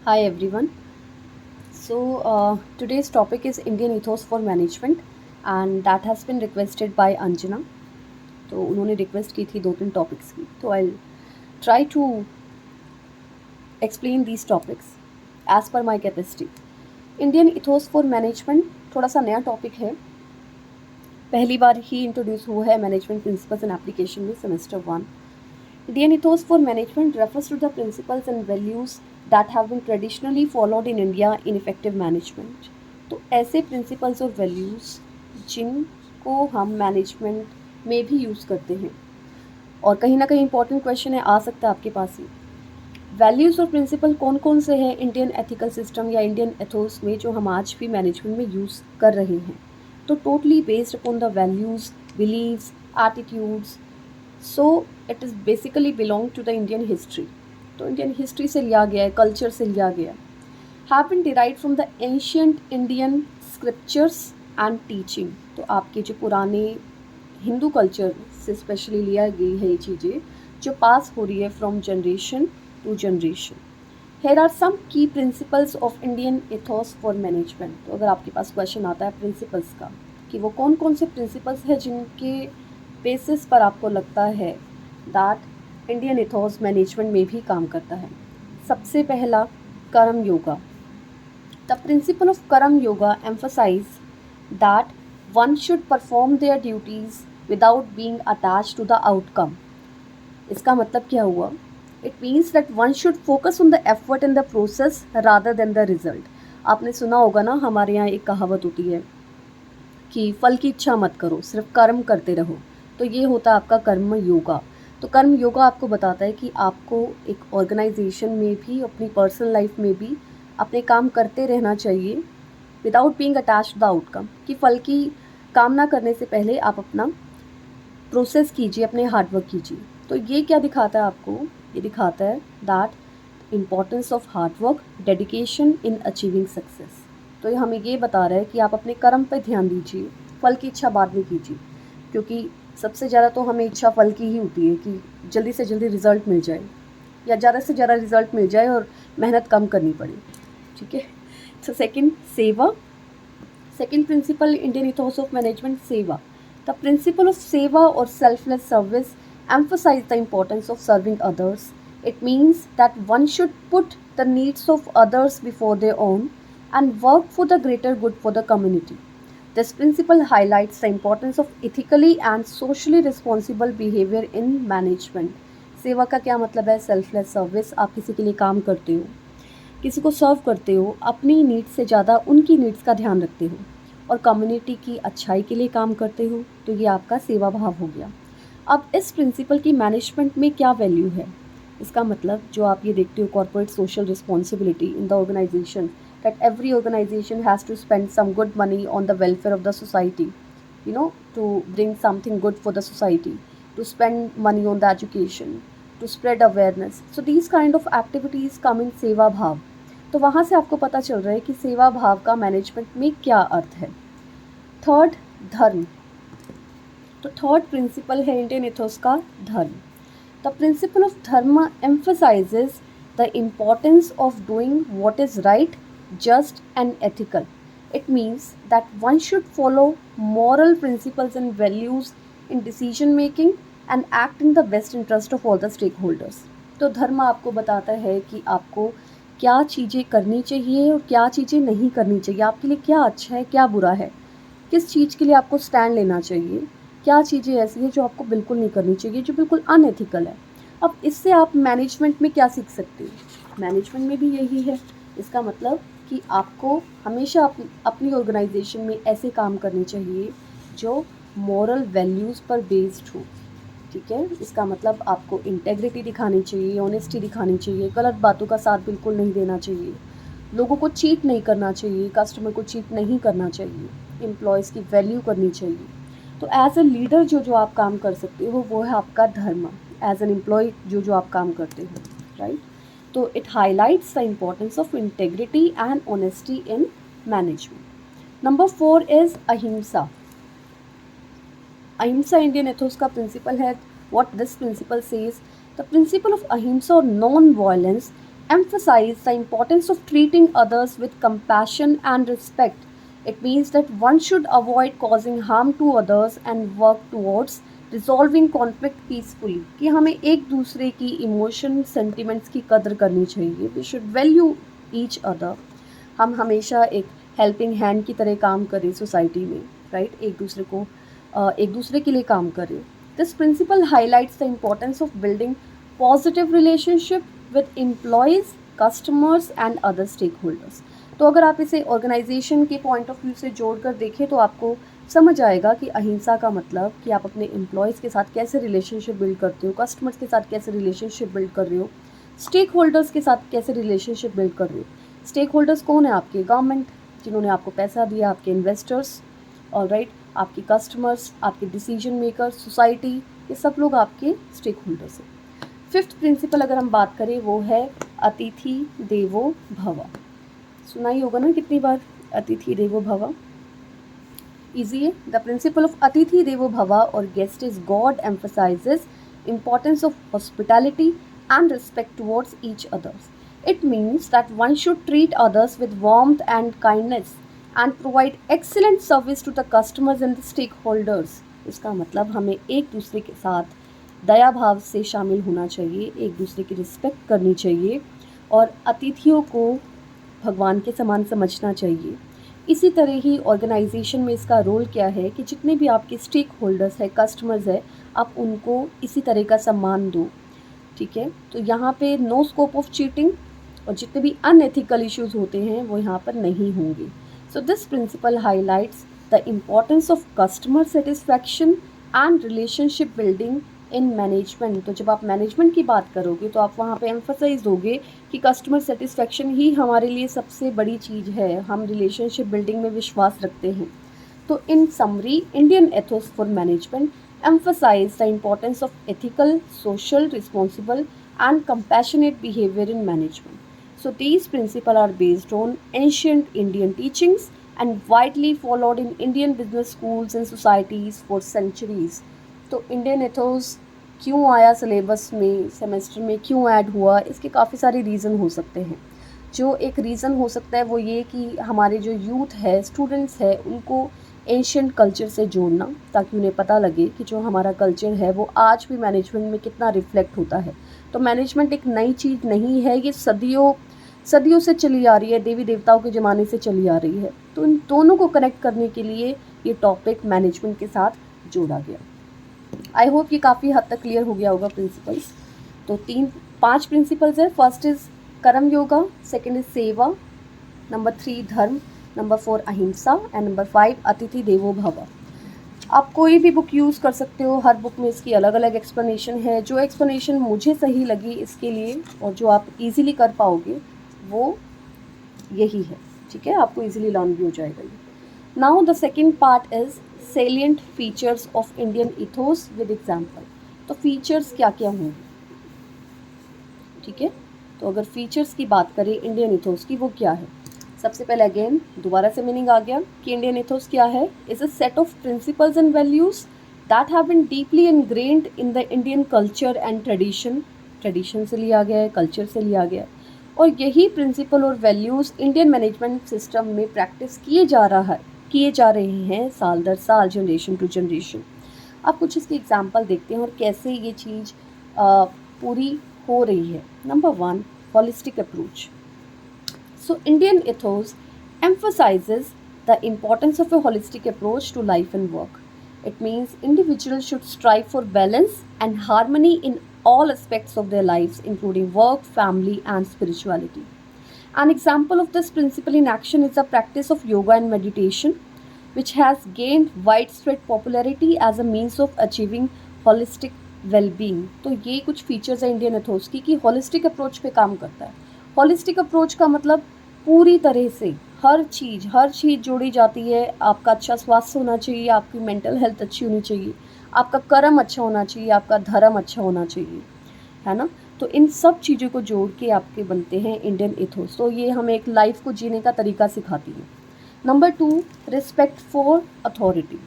Hi everyone. Today's topic is Indian ethos for management and that has been requested by Anjana. तो उन्होंने request की थी दो तीन टॉपिक्स की तो I try to explain these topics as per my capacity. Indian ethos for management थोड़ा सा नया टॉपिक है. पहली बार ही इंट्रोड्यूस हुआ है मैनेजमेंट प्रिंसिपल्स एंड एप्लीकेशन में semester 1. Indian ethos for management refers to the principles and values that have been traditionally followed in India in effective management. तो ऐसे principles और values जिनको हम मैनेजमेंट में भी यूज़ करते हैं और कहीं ना कहीं इंपॉर्टेंट क्वेश्चन है आ सकता है आपके पास ही. वैल्यूज़ और प्रिंसिपल कौन कौन से हैं इंडियन एथिकल सिस्टम या इंडियन एथोस में जो हम आज भी मैनेजमेंट में यूज़ कर रहे हैं. तो totally based upon the values, believes, attitudes. So it is basically belong to the Indian history. तो इंडियन हिस्ट्री से लिया गया है, कल्चर से लिया गया. Have been derive from the ancient Indian scriptures and teaching. तो आपके जो पुराने हिंदू कल्चर से स्पेशली लिया गई है ये चीज़ें जो पास हो रही है from generation to generation. Here are some key principles of Indian ethos for management. तो अगर आपके पास क्वेश्चन आता है प्रिंसिपल्स का कि वो कौन कौन से प्रिंसिपल्स हैं जिनके बेसिस पर आपको लगता है दैट इंडियन इथोस मैनेजमेंट में भी काम करता है. सबसे पहला कर्म yoga. The principle of karma yoga emphasize that one should perform their duties without being attached to the outcome. इसका मतलब क्या हुआ? It means that one should focus on the effort in the process rather than the result. आपने सुना होगा ना, हमारे यहाँ एक कहावत होती है कि फल की इच्छा मत करो, सिर्फ कर्म करते रहो. तो ये होता है आपका कर्म योगा. तो कर्म योगा आपको बताता है कि आपको एक ऑर्गेनाइजेशन में भी, अपनी पर्सनल लाइफ में भी अपने काम करते रहना चाहिए without being attached to the outcome. कि फल की कामना करने से पहले आप अपना प्रोसेस कीजिए, अपने हार्डवर्क कीजिए. तो ये क्या दिखाता है आपको? ये दिखाता है that importance of hard work, dedication in achieving success. तो ये हमें ये बता रहा है कि आप अपने कर्म पर ध्यान दीजिए, फल की इच्छा बाद में कीजिए. क्योंकि सबसे ज़्यादा तो हमें इच्छा फल की ही होती है कि जल्दी से जल्दी रिज़ल्ट मिल जाए या ज़्यादा से ज़्यादा रिज़ल्ट मिल जाए और मेहनत कम करनी पड़े. ठीक है. So second, seva. Second principle Indian ethos of management, seva. The principle of seva और selfless service emphasize the importance of serving others. It means that one should put the needs of others before their own and work for the greater good for the community. This principle highlights the importance of ethically and socially responsible behavior in management. सेवा का क्या मतलब है? Selfless service. आप किसी के लिए काम करते हो, किसी को सर्व करते हो, अपनी नीड्स से ज़्यादा उनकी नीड्स का ध्यान रखते हो और कम्युनिटी की अच्छाई के लिए काम करते हो. तो ये आपका सेवा भाव हो गया. अब इस प्रिंसिपल की मैनेजमेंट में क्या वैल्यू है? इसका मतलब जो आप ये देखते हो, corporate social responsibility in the organisation, that every organisation has to spend some good money on the welfare of the society, you know, to bring something good for the society, to spend money on the education, to spread awareness. So these kind of activities come in सेवा भाव. तो वहाँ से आपको पता चल रहा है कि सेवा भाव का मैनेजमेंट में क्या अर्थ है. थर्ड, धर्म. तो थर्ड प्रिंसिपल है इंडियन इथोस का, धर्म. द प्रिंसिपल ऑफ धर्म emphasises the importance of doing what is right, just and ethical. It means that one should follow moral principles and values in decision making and act in the best interest of all the stakeholders. तो धर्म आपको बताता है कि आपको क्या चीज़ें करनी चाहिए और क्या चीज़ें नहीं करनी चाहिए, आपके लिए क्या अच्छा है, क्या बुरा है, किस चीज़ के लिए आपको स्टैंड लेना चाहिए, क्या चीज़ें ऐसी हैं जो आपको बिल्कुल नहीं करनी चाहिए, जो बिल्कुल अनएथिकल है. अब इससे आप मैनेजमेंट में क्या सीख सकते हो? मैनेजमेंट में भी यही है. इसका मतलब कि आपको हमेशा अपनी ऑर्गेनाइजेशन में ऐसे काम करने चाहिए जो मॉरल वैल्यूज़ पर बेस्ड हो. ठीक है. इसका मतलब आपको इंटेग्रिटी दिखानी चाहिए, ऑनेस्टी दिखानी चाहिए, गलत बातों का साथ बिल्कुल नहीं देना चाहिए, लोगों को चीट नहीं करना चाहिए, कस्टमर को चीट नहीं करना चाहिए, एम्प्लॉयज़ की वैल्यू करनी चाहिए. तो एज ए लीडर जो जो आप काम कर सकते हो वो है आपका धर्म. एज एन एम्प्लॉय जो जो आप काम करते हो, राइट. तो it highlights the importance of integrity and honesty in management. Number 4 is अहिंसा. अहिंसा इंडियन एथोस का प्रिंसिपल है. What this principle says, the principle of अहिंसा और non violence emphasize the importance of treating others with compassion and respect. It means that one should avoid causing harm to others and work towards resolving conflict peacefully. कि हमें एक दूसरे की emotion sentiments की कदर करनी चाहिए. We should value each other. हम हमेशा एक हेल्पिंग हैंड की तरह काम करें सोसाइटी में, राइट. एक दूसरे के लिए काम करें. This principle highlights the importance of building positive relationship with employees, customers and other stakeholders. तो अगर आप इसे ऑर्गेनाइजेशन के पॉइंट ऑफ व्यू से जोड़ कर देखें तो आपको समझ आएगा कि अहिंसा का मतलब कि आप अपने एम्प्लॉयज़ के साथ कैसे रिलेशनशिप बिल्ड करते हो, कस्टमर्स के साथ कैसे रिलेशनशिप बिल्ड कर रहे हो, स्टेक होल्डर्स के साथ कैसे रिलेशनशिप बिल्ड कर रहे हो. स्टेक होल्डर्स कौन है? आपके गवर्नमेंट, जिन्होंने आपको पैसा दिया, आपके इन्वेस्टर्स, और राइट, आपके कस्टमर्स, आपके डिसीजन मेकर्स, सोसाइटी, ये सब लोग आपके स्टेक होल्डर्स हैं. फिफ्थ प्रिंसिपल अगर हम बात करें वो है अतिथि देवो भव. सुना ही होगा ना कितनी बार अतिथि देवो भव. ईजी है. द प्रिंसिपल ऑफ अतिथि देवो भव और guest is God emphasises importance of hospitality and respect towards each others. It means that one should treat others with warmth and kindness and provide excellent service to the customers and the stakeholders. इसका मतलब हमें एक दूसरे के साथ दया भाव से शामिल होना चाहिए, एक दूसरे की रिस्पेक्ट करनी चाहिए और अतिथियों को भगवान के समान समझना चाहिए. इसी तरह ही ऑर्गेनाइजेशन में इसका रोल क्या है कि जितने भी आपके स्टेक होल्डर्स है, कस्टमर्स है, आप उनको इसी तरह का सम्मान दो. ठीक है. तो यहाँ पे नो स्कोप ऑफ चीटिंग और जितने भी अनएथिकल इश्यूज होते हैं वो यहाँ पर नहीं होंगे. So this principle highlights the importance of customer satisfaction and relationship building in management. तो जब आप मैनेजमेंट की बात करोगे तो आप वहाँ पे एम्फसाइज दोगे कि कस्टमर सेटिस्फैक्शन ही हमारे लिए सबसे बड़ी चीज़ है, हम रिलेशनशिप बिल्डिंग में विश्वास रखते हैं. तो इन summary Indian ethos for management emphasize the importance of ethical, social, responsible and compassionate behavior in management. So these principles are based on ancient Indian teachings and widely followed in Indian business schools and societies for centuries. तो Indian Athos क्यों आया syllabus में, semester में क्यों add हुआ, इसके काफ़ी सारे रीज़न हो सकते हैं. जो एक रीज़न हो सकता है वो ये कि हमारे जो यूथ है, स्टूडेंट्स है, उनको एंशियंट कल्चर से जोड़ना ताकि उन्हें पता लगे कि जो हमारा कल्चर है वो आज भी मैनेजमेंट में कितना रिफ्लेक्ट होता है. तो मैनेजमेंट एक नई चीज़ नहीं है, ये सदियों से चली आ रही है, देवी देवताओं के ज़माने से चली आ रही है. तो इन दोनों को कनेक्ट करने के लिए ये टॉपिक मैनेजमेंट के साथ जोड़ा गया. आई होप ये काफ़ी हद तक क्लियर हो गया होगा प्रिंसिपल्स. तो 5 प्रिंसिपल्स है. फर्स्ट इज़ कर्म योगा, सेकेंड इज़ सेवा, नंबर 3 धर्म, नंबर 4 अहिंसा एंड नंबर 5 अतिथि देवो भव. आप कोई भी बुक यूज़ कर सकते हो, हर बुक में इसकी अलग अलग एक्सप्लेनेशन है. जो एक्सप्लेनेशन मुझे सही लगी इसके लिए और जो आप इजीली कर पाओगे वो यही है. ठीक है, आपको इजीली लर्न भी हो जाएगा ये. Now the second part is salient features of Indian ethos with example. तो फीचर्स क्या क्या होंगे. ठीक है, तो अगर फीचर्स की बात करें इंडियन इथोस की, वो क्या है. सबसे पहले अगेन दोबारा से मीनिंग आ गया कि इंडियन इथोस क्या है. Is a set of principles and values that have been deeply ingrained in the Indian culture and tradition. Tradition से लिया गया है, कल्चर से लिया गया है, और यही प्रिंसिपल और वैल्यूज़ इंडियन मैनेजमेंट सिस्टम में प्रैक्टिस किए जा रहे हैं साल दर साल, जनरेशन टू जनरेशन. अब कुछ इसके एग्जाम्पल देखते हैं और कैसे ये चीज़ पूरी हो रही है. Number 1 holistic approach. So Indian ethos emphasizes the importance of a holistic approach to life and work. It means individuals should strive for balance and harmony in all aspects of their lives, including work, family, and spirituality. An example of this principle in action is the practice of yoga and meditation, which has gained widespread popularity as a means of achieving holistic well-being. तो ये कुछ features है Indian Athos की कि holistic approach पे काम करता है. होलिस्टिक अप्रोच का मतलब पूरी तरह से हर चीज़ जोड़ी जाती है. आपका अच्छा स्वास्थ्य होना चाहिए, आपकी मेंटल हेल्थ अच्छी होनी चाहिए, आपका कर्म अच्छा होना चाहिए, आपका धर्म अच्छा होना चाहिए, है ना. तो इन सब चीज़ों को जोड़ के आपके बनते हैं इंडियन इथोस. तो ये हमें एक लाइफ को जीने का तरीका सिखाती है. Number 2 respect for authority.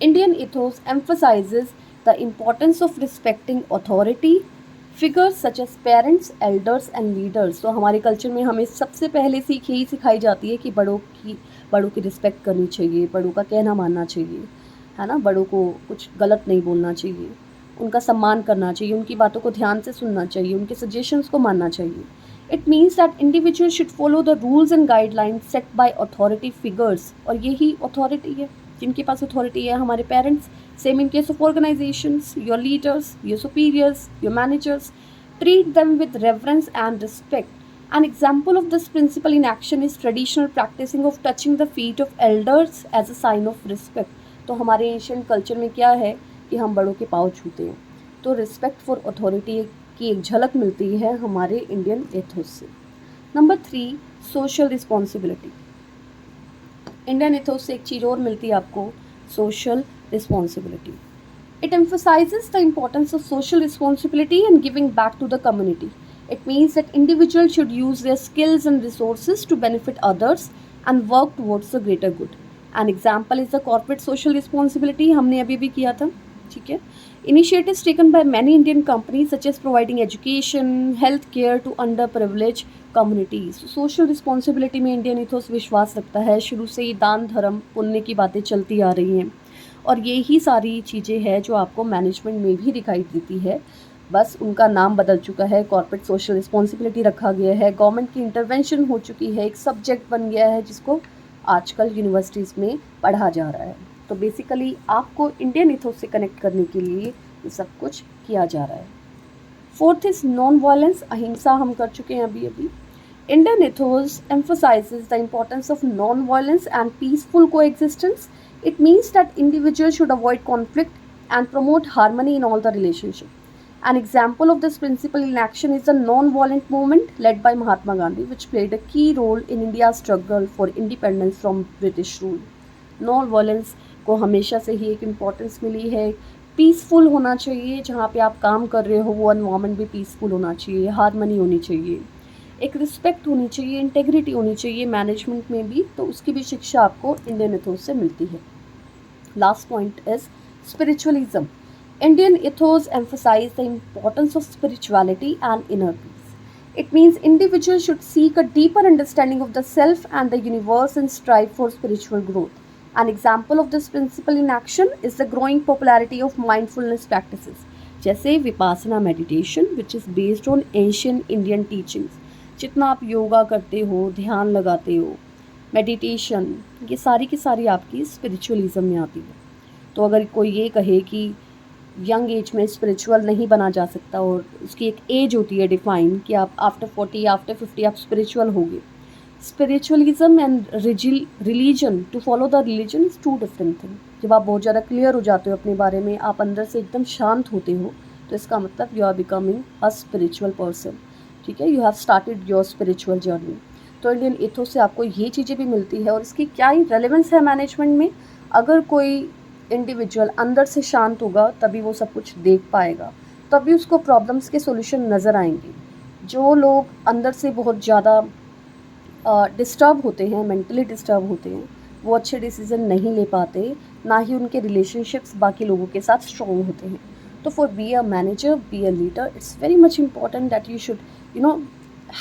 Indian ethos emphasizes the importance of respecting authority, figures such as parents, elders and leaders. तो हमारे कल्चर में हमें सबसे पहले सीख यही सिखाई जाती है कि बड़ों की रिस्पेक्ट करनी चाहिए, बड़ों का कहना मानना चाहिए, है ना। बड़ों को कुछ गलत नहीं बोलना चाहिए, उनका सम्मान करना चाहिए, उनकी बातों को ध्यान से सुनना चाहिए, उनके सजेशंस को मानना चाहिए। It means that individual should follow the rules and guidelines set by authority figures. और यही अथॉरिटी है, जिनके पास अथॉरिटी है हमारे parents. Same in case of organisations, your leaders, your superiors, your managers, treat them with reverence and respect. An example of this principle in action is traditional practicing of touching the feet of elders as a sign of respect. तो हमारे Asian culture में क्या है कि हम बड़ों के पाँव छूते हैं। तो रिस्पेक्ट फॉर अथॉरिटी की एक झलक मिलती है हमारे इंडियन एथोस से। Number 3, social responsibility. Indian Athos से एक चीज़ और मिलती है आपको, social responsibility. It emphasizes the importance of social responsibility and giving back to the community. It means that individuals should use their skills and resources to benefit others and work towards the greater good. An example is the corporate social responsibility, हमने अभी भी किया था, ठीक है। Initiatives taken by many Indian companies such as providing education, health care to underprivileged communities. Social responsibility में Indian ethos विश्वास रखता है, शुरू से ही दान धर्म पुण्य की बातें चलती आ रही हैं। और ये ही सारी चीज़ें हैं जो आपको मैनेजमेंट में भी दिखाई देती है, बस उनका नाम बदल चुका है, कॉर्पोरेट सोशल रिस्पॉन्सिबिलिटी रखा गया है, गवर्नमेंट की इंटरवेंशन हो चुकी है, एक सब्जेक्ट बन गया है जिसको आजकल यूनिवर्सिटीज़ में पढ़ा जा रहा है। तो बेसिकली आपको इंडियन इथोस से कनेक्ट करने के लिए ये सब कुछ किया जा रहा है। फोर्थ इज़ नॉन वायलेंस, अहिंसा हम कर चुके हैं अभी अभी। Indian ethos emphasizes the importance of non-violence and peaceful coexistence. It means that individuals should avoid conflict and promote harmony in all the relationships. An example of this principle in action is the non-violent movement led by Mahatma Gandhi, which played a key role in India's struggle for independence from British rule. Non-violence को हमेशा से ही एक importance मिली है। Peaceful होना चाहिए, जहाँ पे आप काम कर रहे हो वो एनवायरनमेंट भी पीसफुल होना चाहिए, हारमनी होनी चाहिए, एक रिस्पेक्ट होनी चाहिए, इंटेग्रिटी होनी चाहिए मैनेजमेंट में भी। तो उसकी भी शिक्षा आपको इंडियन इथोस से मिलती है। Last point is spiritualism. Indian ethos emphasize the importance of spirituality and inner peace. It means individual should seek a deeper understanding of the self and the universe and strive for spiritual growth. An example of this principle in action is the growing popularity of mindfulness practices, जैसे Vipassana meditation, which is based on ancient Indian teachings। जितना आप योगा करते हो, ध्यान लगाते हो, meditation, ये सारी की सारी आपकी स्पिरिचुअलिज्म में आती है। तो अगर कोई ये कहे कि यंग एज में स्पिरिचुअल नहीं बना जा सकता और उसकी एक एज होती है डिफाइन कि आप आफ्टर 40 आफ्टर 50 आप स्पिरिचुअल होगे। Spiritualism and religion, to follow the religion is two different thing. जब आप बहुत ज़्यादा क्लियर हो जाते हो अपने बारे में, आप अंदर से एकदम शांत होते हो, तो इसका मतलब you are becoming a spiritual person, ठीक है। You have started your spiritual journey. तो इंडियन इथोस से आपको ये चीज़ें भी मिलती है। और इसकी क्या ही रेलेवेंस है मैनेजमेंट में, अगर कोई इंडिविजुअल अंदर से शांत होगा तभी वो सब कुछ देख पाएगा, तभी उसको प्रॉब्लम्स के सोल्यूशन नज़र आएंगे। जो लोग अंदर से बहुत ज़्यादा डिस्टर्ब होते हैं, मेंटली डिस्टर्ब होते हैं, वो अच्छे डिसीजन नहीं ले पाते, ना ही उनके रिलेशनशिप्स बाकी लोगों के साथ स्ट्रॉन्ग होते हैं। तो for be a manager, be a leader, it's very much important that you should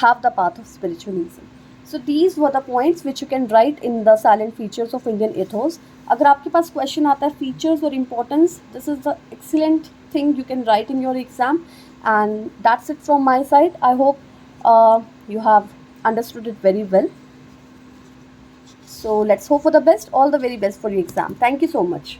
have the path of spiritualism. So these were the points which you can write in the silent features of Indian ethos. अगर आपके पास question आता है features और importance, this is the excellent thing you can write in your exam, and that's it from my side. I hope you have understood it very well. So let's hope for the best. All the very best for your exam. Thank you so much.